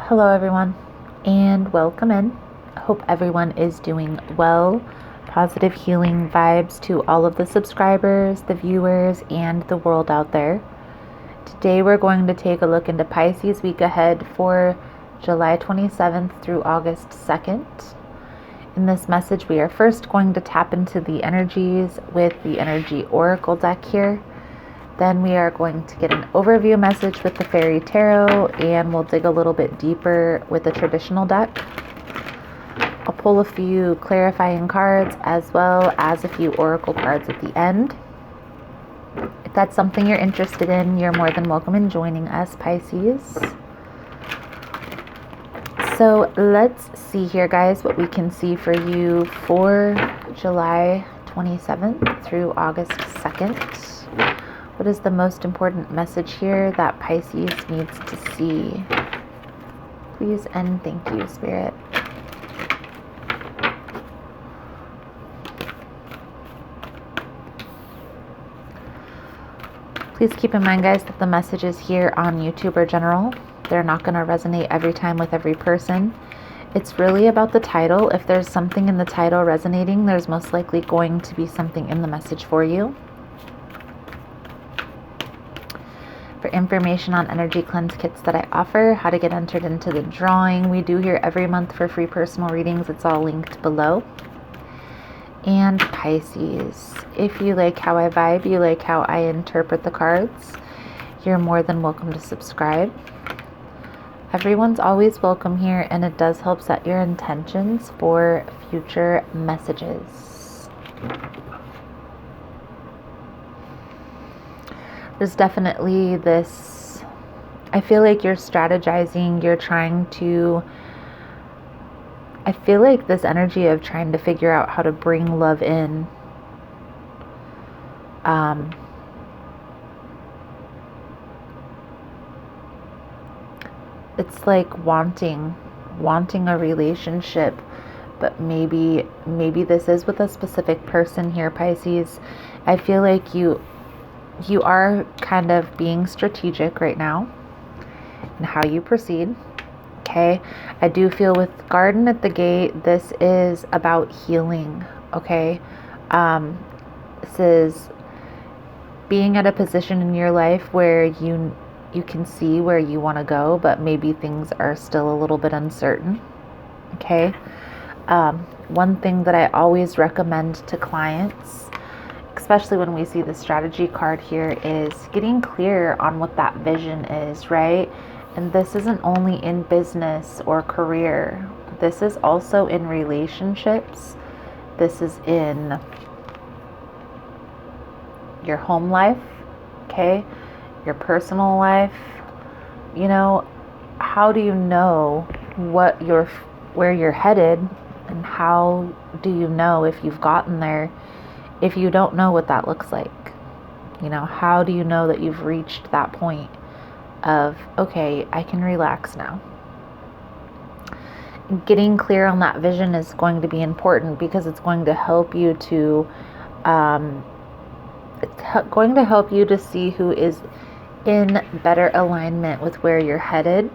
Hello, everyone, and welcome in. Hope everyone is doing well. Positive healing vibes to all of the subscribers, the viewers, and the world out there. Today, we're going to take a look into Pisces week ahead for July 27th through August 2nd. In this message, we are first going to tap into the energies with the Energy Oracle deck here. Then we are going to get an overview message with the Fairy Tarot, and we'll dig a little bit deeper with the traditional deck. I'll pull a few clarifying cards as well as a few oracle cards at the end. If that's something you're interested in, you're more than welcome in joining us, Pisces. So let's see here, guys, what we can see for you for July 27th through August 2nd. What is the most important message here that Pisces needs to see? Please and thank you, Spirit. Please keep in mind, guys, that the messages here on YouTube are general. They're not going to resonate every time with every person. It's really about the title. If there's something in the title resonating, there's most likely going to be something in the message for you. For information on energy cleanse kits that I offer, how to get entered into the drawing we do here every month for free personal readings, it's all linked below. And Pisces, if you like how I vibe, you like how I interpret the cards, you're more than welcome to subscribe. Everyone's always welcome here, and it does help set your intentions for future messages. There's definitely this, I feel like you're strategizing, you're trying to, I feel like this energy of trying to figure out how to bring love in. It's like wanting a relationship, but maybe this is with a specific person here, Pisces. I feel like you are kind of being strategic right now in how you proceed. Okay, I do feel with Garden at the Gate, this is about healing. Okay, this is being at a position in your life where you can see where you want to go, but maybe things are still a little bit uncertain. Okay, one thing that I always recommend to clients, especially when we see the strategy card here, is getting clear on what that vision is, right? And this isn't only in business or career. This is also in relationships. This is in your home life, okay? Your personal life. You know, how do you know where you're headed, and how do you know if you've gotten there if you don't know what that looks like? You know, how do you know that you've reached that point of, okay, I can relax now? Getting clear on that vision is going to be important, because it's going to help you to see who is in better alignment with where you're headed,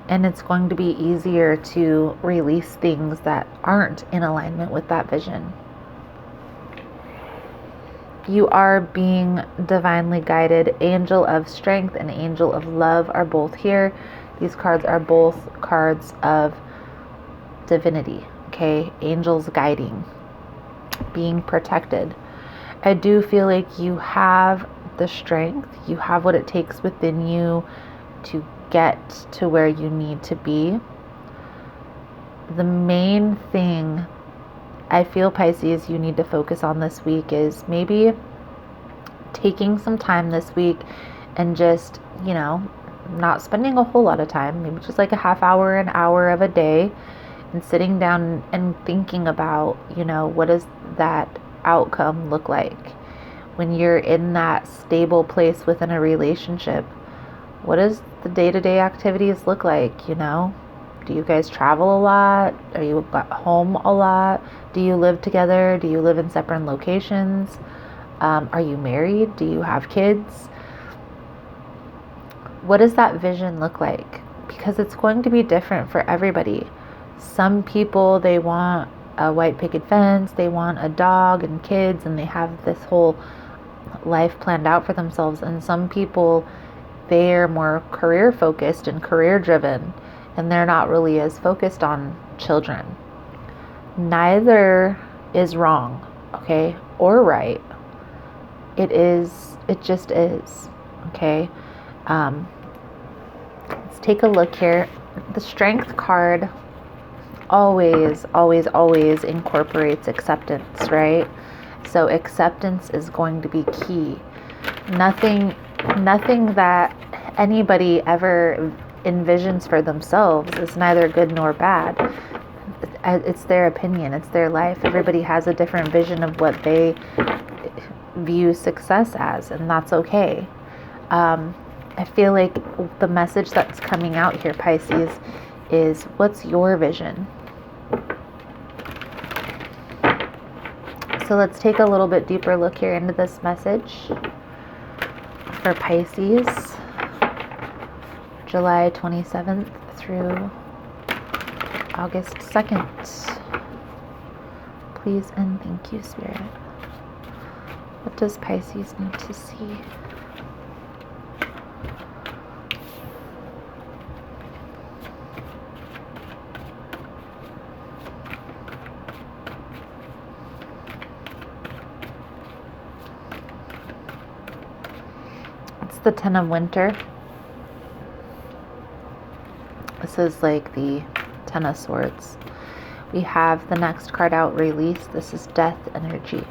and it's going to be easier to release things that aren't in alignment with that vision. You are being divinely guided. Angel of Strength and Angel of Love are both here. These cards are both cards of divinity, okay? Angels guiding, being protected. I do feel like you have the strength. You have what it takes within you to get to where you need to be. The main thing I feel, Pisces, you need to focus on this week is maybe taking some time this week and just, you know, not spending a whole lot of time, maybe just like a half hour, an hour of a day, and sitting down and thinking about, you know, what does that outcome look like when you're in that stable place within a relationship? What does the day-to-day activities look like? You know, do you guys travel a lot? Are you at home a lot? Do you live together? Do you live in separate locations? Are you married? Do you have kids? What does that vision look like? because it's going to be different for everybody. Some people, they want a white picket fence, they want a dog and kids, and they have this whole life planned out for themselves. And some people, they're more career focused and career driven, and they're not really as focused on children. Neither is wrong, okay, or right. It just is, okay. Let's take a look here. The Strength card always incorporates acceptance, right? So acceptance is going to be key. Nothing that anybody ever envisions for themselves is neither good nor bad. It's their opinion, it's their life. Everybody has a different vision of what they view success as, and that's okay. I feel like the message that's coming out here, Pisces, is what's your vision? So let's take a little bit deeper look here into this message for Pisces, July 27th through August 2nd. Please and thank you, Spirit. What does Pisces need to see? It's the Ten of Winter. This is like the Ten of Swords. We have the next card out, Release. This is Death energy.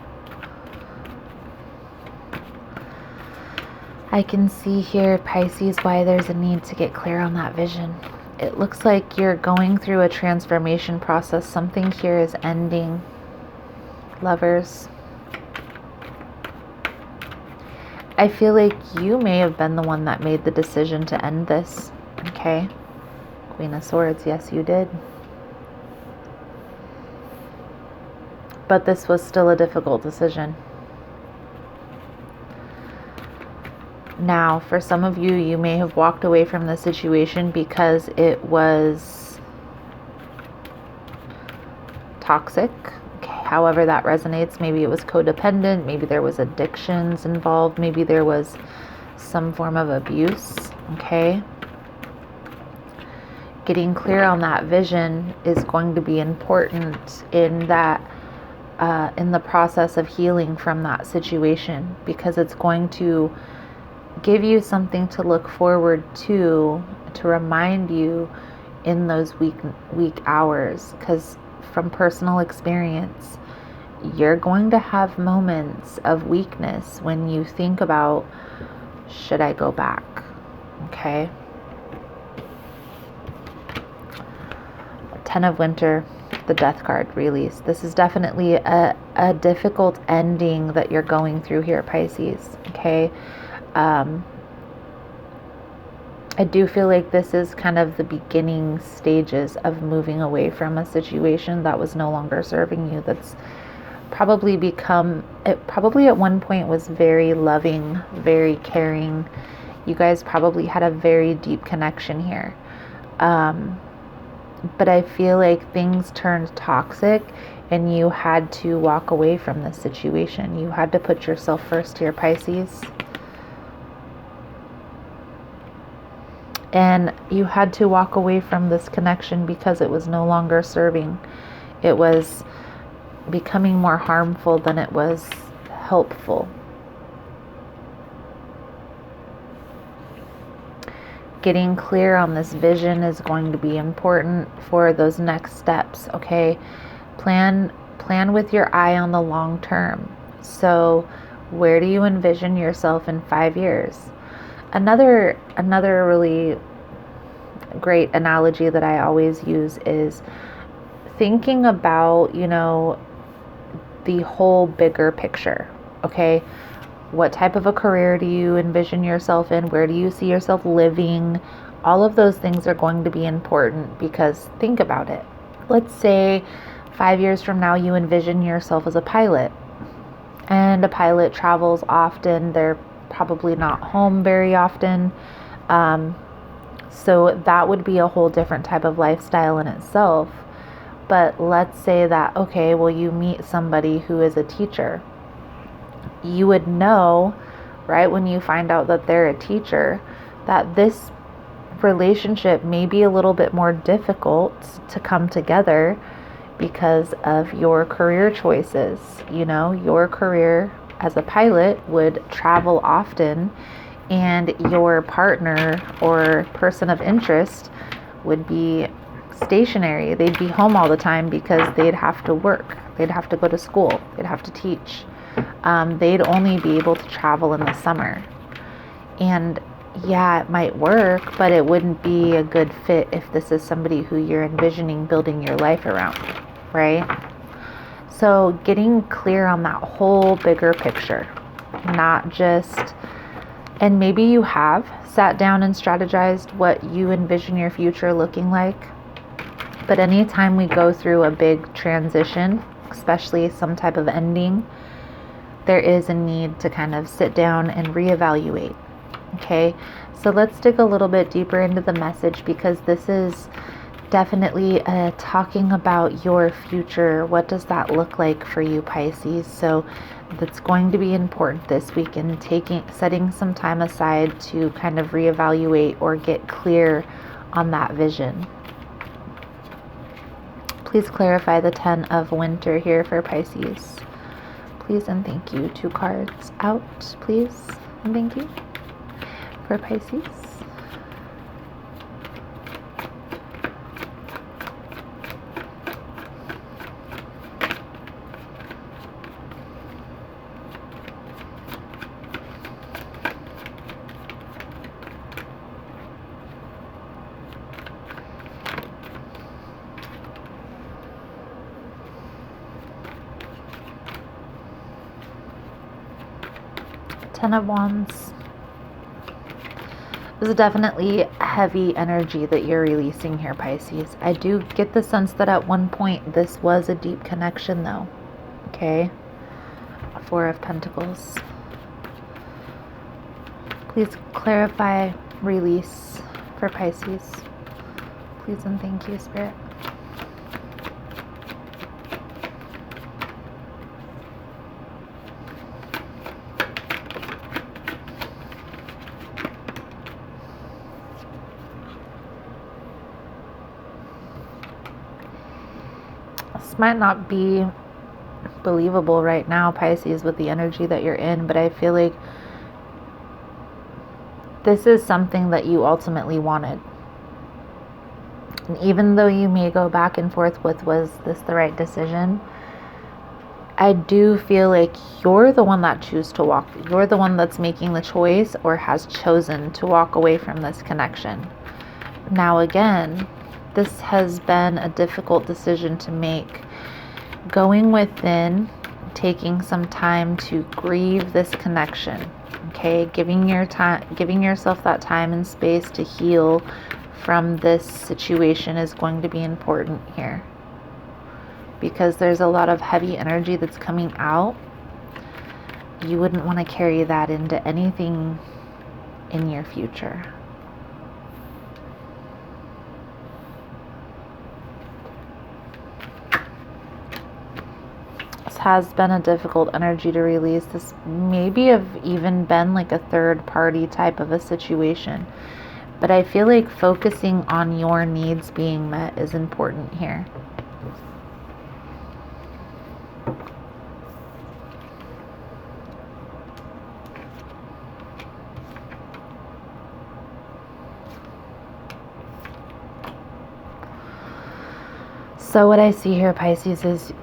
I can see here, Pisces, why there's a need to get clear on that vision. It looks like you're going through a transformation process. Something here is ending. Lovers. I feel like you may have been the one that made the decision to end this. Okay. Queen of Swords. Yes, you did. But this was still a difficult decision. Now, for some of you, you may have walked away from the situation because it was toxic. Okay, however that resonates. Maybe it was codependent. Maybe there was addictions involved. Maybe there was some form of abuse. Okay. Getting clear on that vision is going to be important in that, in the process of healing from that situation, because it's going to give you something to look forward to remind you in those weak hours. Because from personal experience, you're going to have moments of weakness when you think about, should I go back? Okay. Ten of Winter, the Death card, Release. This is definitely a difficult ending that you're going through here, Pisces. Okay. I do feel like this is kind of the beginning stages of moving away from a situation that was no longer serving you. That's probably probably at one point was very loving, very caring. You guys probably had a very deep connection here. But I feel like things turned toxic and you had to walk away from this situation. You had to put yourself first here, Pisces. And you had to walk away from this connection because it was no longer serving. It was becoming more harmful than it was helpful. Getting clear on this vision is going to be important for those next steps, okay? Plan with your eye on the long term. So where do you envision yourself in 5 years? Another really great analogy that I always use is thinking about, the whole bigger picture, okay? What type of a career do you envision yourself in? Where do you see yourself living? All of those things are going to be important, because think about it. Let's say 5 years from now you envision yourself as a pilot, and a pilot travels often. They're probably not home very often. So that would be a whole different type of lifestyle in itself. But let's say that, okay, well, you meet somebody who is a teacher. You would know, right, when you find out that they're a teacher, that this relationship may be a little bit more difficult to come together because of your career choices. You know, your career as a pilot would travel often, and your partner or person of interest would be stationary. They'd be home all the time because they'd have to work, they'd have to go to school, they'd have to teach. They'd only be able to travel in the summer. And yeah, it might work, but it wouldn't be a good fit if this is somebody who you're envisioning building your life around, right? So getting clear on that whole bigger picture, not just, and maybe you have sat down and strategized what you envision your future looking like. But anytime we go through a big transition, especially some type of ending, there is a need to kind of sit down and reevaluate. Okay, so let's dig a little bit deeper into the message, because this is definitely talking about your future. What does that look like for you, Pisces? So that's going to be important this week, in setting some time aside to kind of reevaluate or get clear on that vision. Please clarify the 10 of winter here for Pisces. Please and thank you. 2 cards out, please and thank you for Pisces. Ten of Wands. This is definitely heavy energy that you're releasing here, Pisces. I do get the sense that at one point this was a deep connection though. Okay. 4 of Pentacles. Please clarify release for Pisces. Please and thank you, Spirit. This might not be believable right now, Pisces, with the energy that you're in, but I feel like this is something that you ultimately wanted. And even though you may go back and forth with, was this the right decision? I do feel like you're the one that chooses to walk. You're the one that's making the choice or has chosen to walk away from this connection. Now again, this has been a difficult decision to make. Going within, taking some time to grieve this connection, okay? Giving yourself that time and space to heal from this situation is going to be important here, because there's a lot of heavy energy that's coming out. You wouldn't want to carry that into anything in your future. Has been a difficult energy to release. This maybe have even been like a third party type of a situation, but I feel like focusing on your needs being met is important here. So what I see here, Pisces, is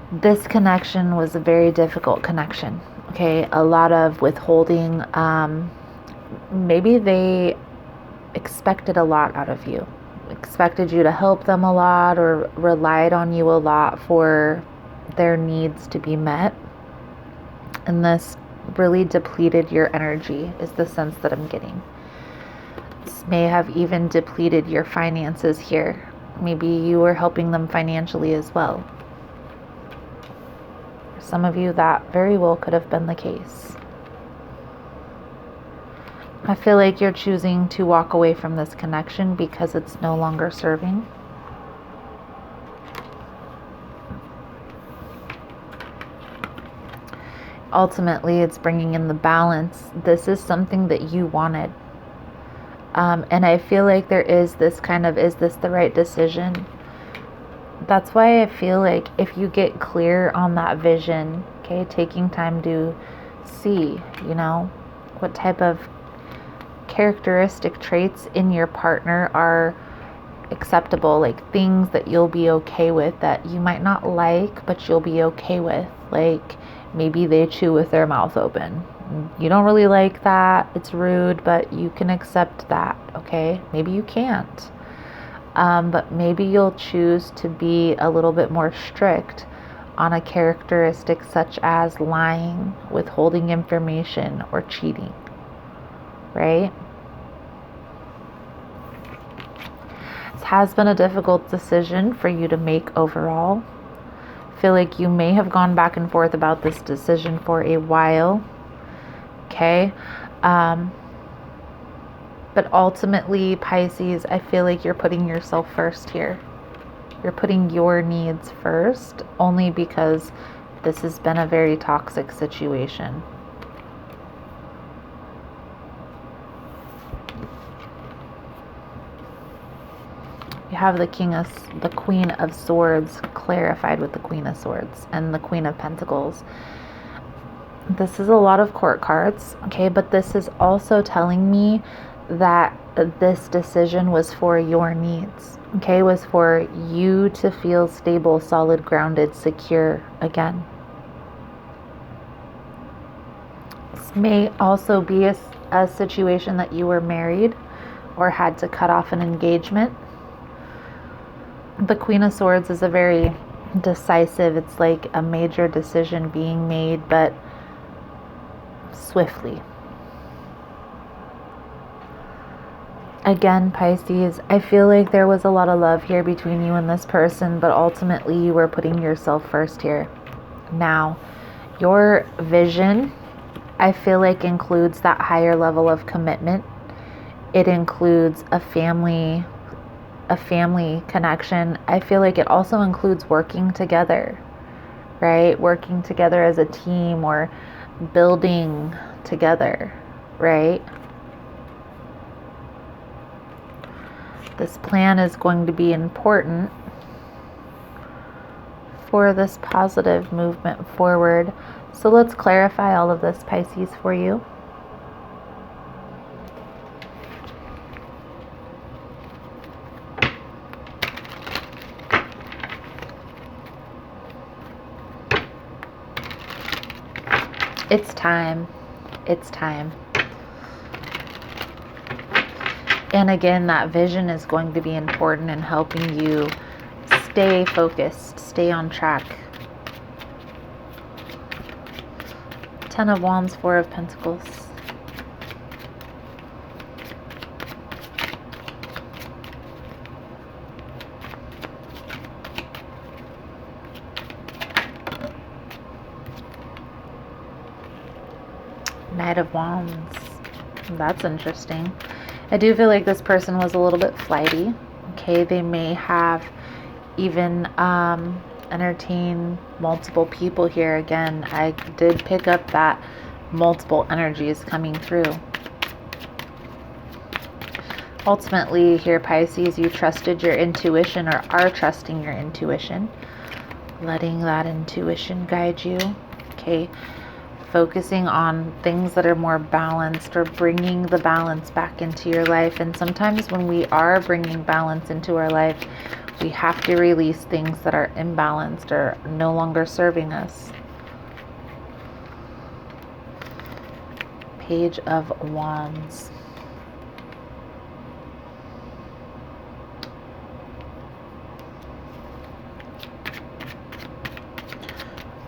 this connection was a very difficult connection. Okay, a lot of withholding. Maybe they expected a lot out of you, expected you to help them a lot, or relied on you a lot for their needs to be met. And this really depleted your energy, is the sense that I'm getting. This may have even depleted your finances here. Maybe you were helping them financially as well. Some of you, that very well could have been the case. I feel like you're choosing to walk away from this connection because it's no longer serving. Ultimately, it's bringing in the balance. This is something that you wanted. And I feel like there is this kind of, is this the right decision? That's why I feel like if you get clear on that vision, okay, taking time to see, you know, what type of characteristic traits in your partner are acceptable, like things that you'll be okay with that you might not like, but you'll be okay with. Like maybe they chew with their mouth open. You don't really like that. It's rude, but you can accept that, okay? Maybe you can't. But maybe you'll choose to be a little bit more strict on a characteristic such as lying, withholding information, or cheating, right? This has been a difficult decision for you to make overall. I feel like you may have gone back and forth about this decision for a while, okay? But ultimately, Pisces, I feel like you're putting yourself first here. You're putting your needs first, only because this has been a very toxic situation. You have the Queen of Swords clarified with the Queen of Swords and the Queen of Pentacles. This is a lot of court cards, okay? But this is also telling me that this decision was for your needs, okay? Was for you to feel stable, solid, grounded, secure again. This may also be a situation that you were married or had to cut off an engagement. The Queen of Swords is a very decisive, it's like a major decision being made, but swiftly. Again, Pisces, I feel like there was a lot of love here between you and this person, but ultimately you were putting yourself first here. Now, your vision, I feel like, includes that higher level of commitment. It includes a family connection. I feel like it also includes working together, right? Working together as a team or building together, right? This plan is going to be important for this positive movement forward. So let's clarify all of this, Pisces, for you. It's time. It's time. And again, that vision is going to be important in helping you stay focused, stay on track. Ten of Wands, Four of Pentacles. Knight of Wands. That's interesting. I do feel like this person was a little bit flighty. Okay, they may have even entertained multiple people here. Again, I did pick up that multiple energies coming through. Ultimately here, Pisces, you trusted your intuition, or are trusting your intuition, letting that intuition guide you. Okay, focusing on things that are more balanced, or bringing the balance back into your life. And sometimes when we are bringing balance into our life, we have to release things that are imbalanced or no longer serving us. Page of Wands.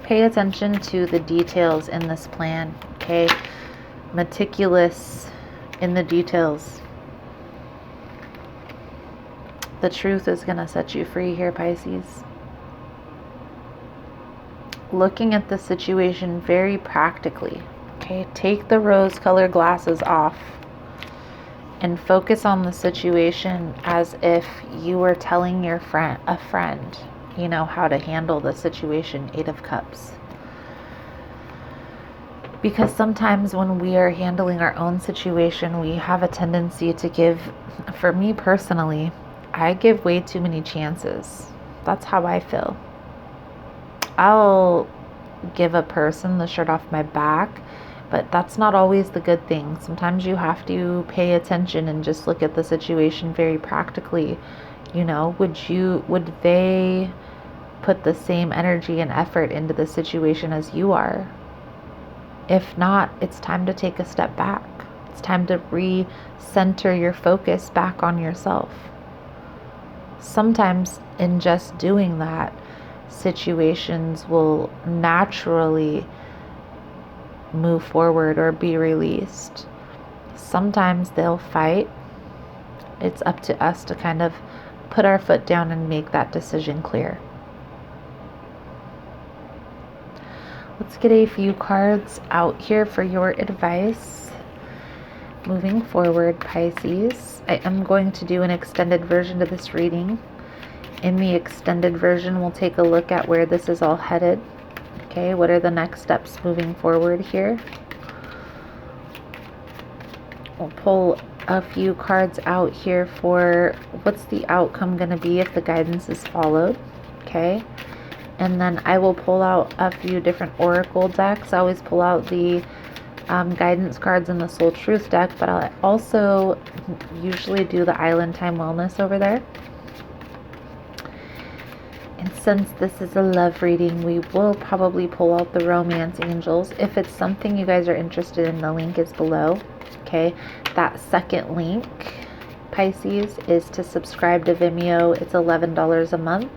Pay attention to the details in this plan, okay? Meticulous in the details. The truth is going to set you free here, Pisces. Looking at the situation very practically, okay? Take the rose-colored glasses off. and focus on the situation as if you were telling a friend, how to handle the situation. 8 of Cups. Because sometimes when we are handling our own situation, we have a tendency to give, for me personally, I give way too many chances. That's how I feel. I'll give a person the shirt off my back, but that's not always the good thing. Sometimes you have to pay attention and just look at the situation very practically. Would they put the same energy and effort into the situation as you are? If not, it's time to take a step back. It's time to recenter your focus back on yourself. Sometimes in just doing that, situations will naturally move forward or be released. Sometimes they'll fight. It's up to us to kind of put our foot down and make that decision clear. Let's get a few cards out here for your advice moving forward, Pisces. I am going to do an extended version to this reading. In the extended version, we'll take a look at where this is all headed. Okay, what are the next steps moving forward here? We'll pull a few cards out here for what's the outcome going to be if the guidance is followed. Okay. And then I will pull out a few different oracle decks. I always pull out the guidance cards in the Soul Truth deck, but I'll also usually do the Island Time Wellness over there. And since this is a love reading, we will probably pull out the Romance Angels. If it's something you guys are interested in, the link is below. Okay, that second link, Pisces, is to subscribe to Vimeo. It's $11 a month.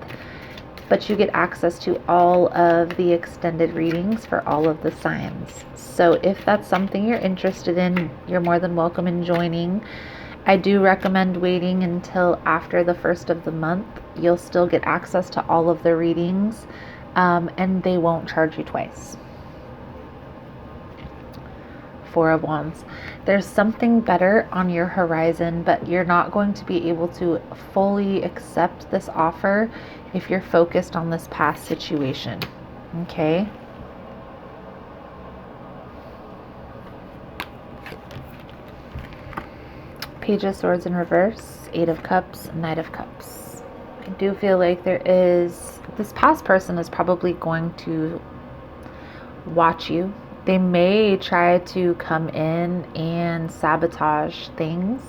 But you get access to all of the extended readings for all of the signs. So if that's something you're interested in, you're more than welcome in joining. I do recommend waiting until after the 1st of the month. You'll still get access to all of the readings, and they won't charge you twice. 4 of Wands. There's something better on your horizon, but you're not going to be able to fully accept this offer if you're focused on this past situation. Okay? Page of Swords in reverse, 8 of Cups, Knight of Cups. I do feel like this past person is probably going to watch you. They may try to come in and sabotage things.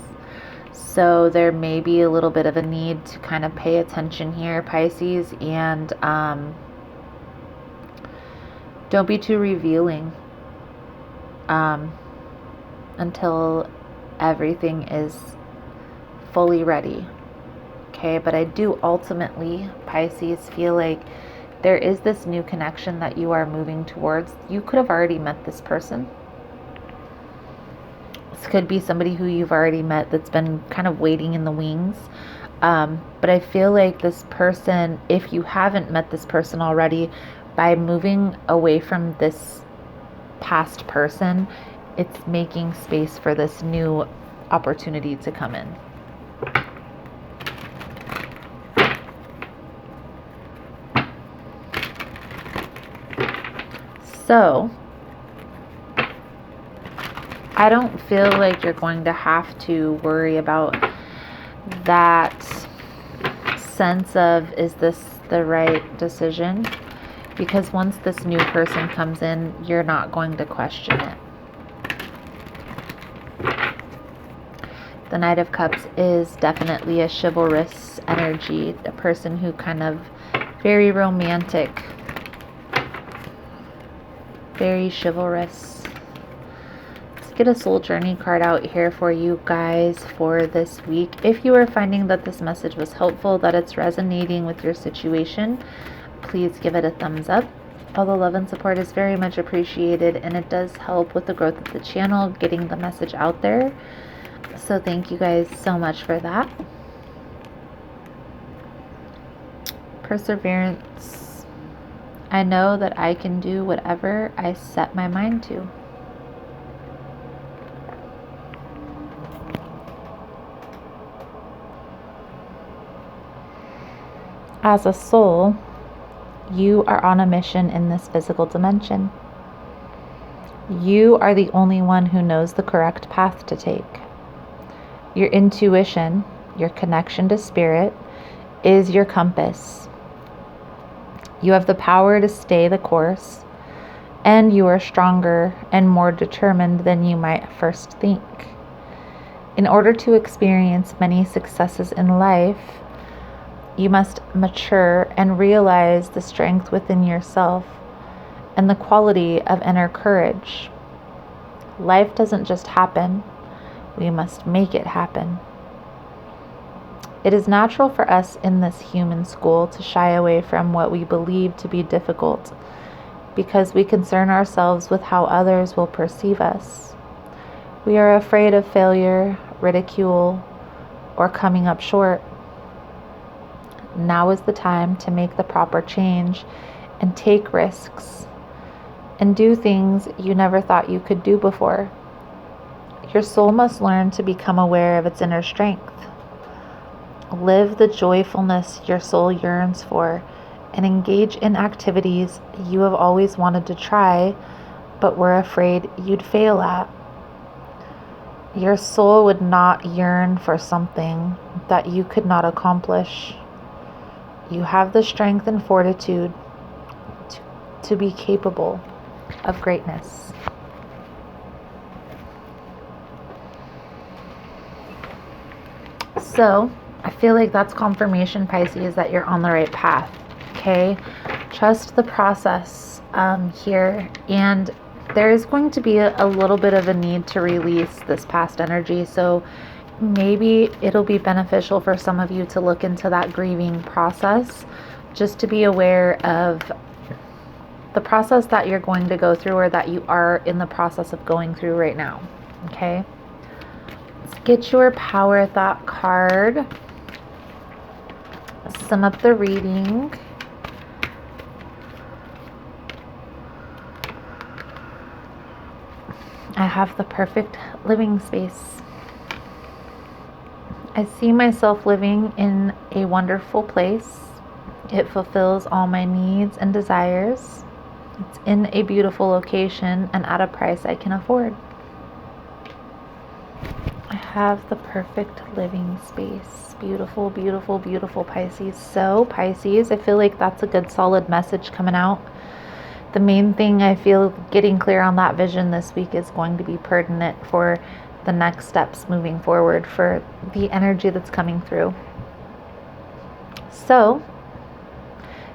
So there may be a little bit of a need to kind of pay attention here, Pisces, and don't be too revealing until everything is fully ready. Okay, but I do ultimately, Pisces, feel like there is this new connection that you are moving towards. You could have already met this person. This could be somebody who you've already met that's been kind of waiting in the wings. But I feel like this person, if you haven't met this person already, by moving away from this past person, it's making space for this new opportunity to come in. So, I don't feel like you're going to have to worry about that sense of, is this the right decision? Because once this new person comes in, you're not going to question it. The Knight of Cups is definitely a chivalrous energy, a person who kind of very romantic, very chivalrous. Let's get a soul journey card out here for you guys for this week. If you are finding that this message was helpful, that it's resonating with your situation, please give it a thumbs up. All the love and support is very much appreciated, and it does help with the growth of the channel, getting the message out there. So thank you guys so much for that. Perseverance. I know that I can do whatever I set my mind to. As a soul, you are on a mission in this physical dimension. You are the only one who knows the correct path to take. Your intuition, your connection to spirit, is your compass. You have the power to stay the course, and you are stronger and more determined than you might first think. In order to experience many successes in life, you must mature and realize the strength within yourself and the quality of inner courage. Life doesn't just happen, we must make it happen. It is natural for us in this human school to shy away from what we believe to be difficult because we concern ourselves with how others will perceive us. We are afraid of failure, ridicule, or coming up short. Now is the time to make the proper change and take risks and do things you never thought you could do before. Your soul must learn to become aware of its inner strength. Live the joyfulness your soul yearns for and engage in activities you have always wanted to try but were afraid you'd fail at. Your soul would not yearn for something that you could not accomplish. You have the strength and fortitude to be capable of greatness. So, I feel like that's confirmation, Pisces, that you're on the right path. Okay? Trust the process here. And there is going to be a little bit of a need to release this past energy. So maybe it'll be beneficial for some of you to look into that grieving process, just to be aware of the process that you're going to go through, or that you are in the process of going through right now. Okay? Let's get your power thought card. Sum up the reading. I have the perfect living space. I see myself living in a wonderful place. It fulfills all my needs and desires. It's in a beautiful location and at a price I can afford. I have the perfect living space. Beautiful, beautiful, beautiful, Pisces. So, Pisces, I feel like that's a good solid message coming out. The main thing I feel getting clear on that vision this week is going to be pertinent for the next steps moving forward, for the energy that's coming through. So,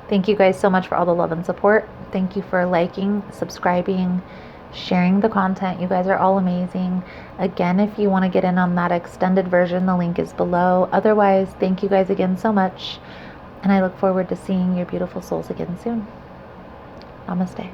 thank you guys so much for all the love and support. Thank you for liking, subscribing, sharing the content. You guys are all amazing. Again, if you want to get in on that extended version, the link is below. Otherwise, thank you guys again so much. And I look forward to seeing your beautiful souls again soon. Namaste.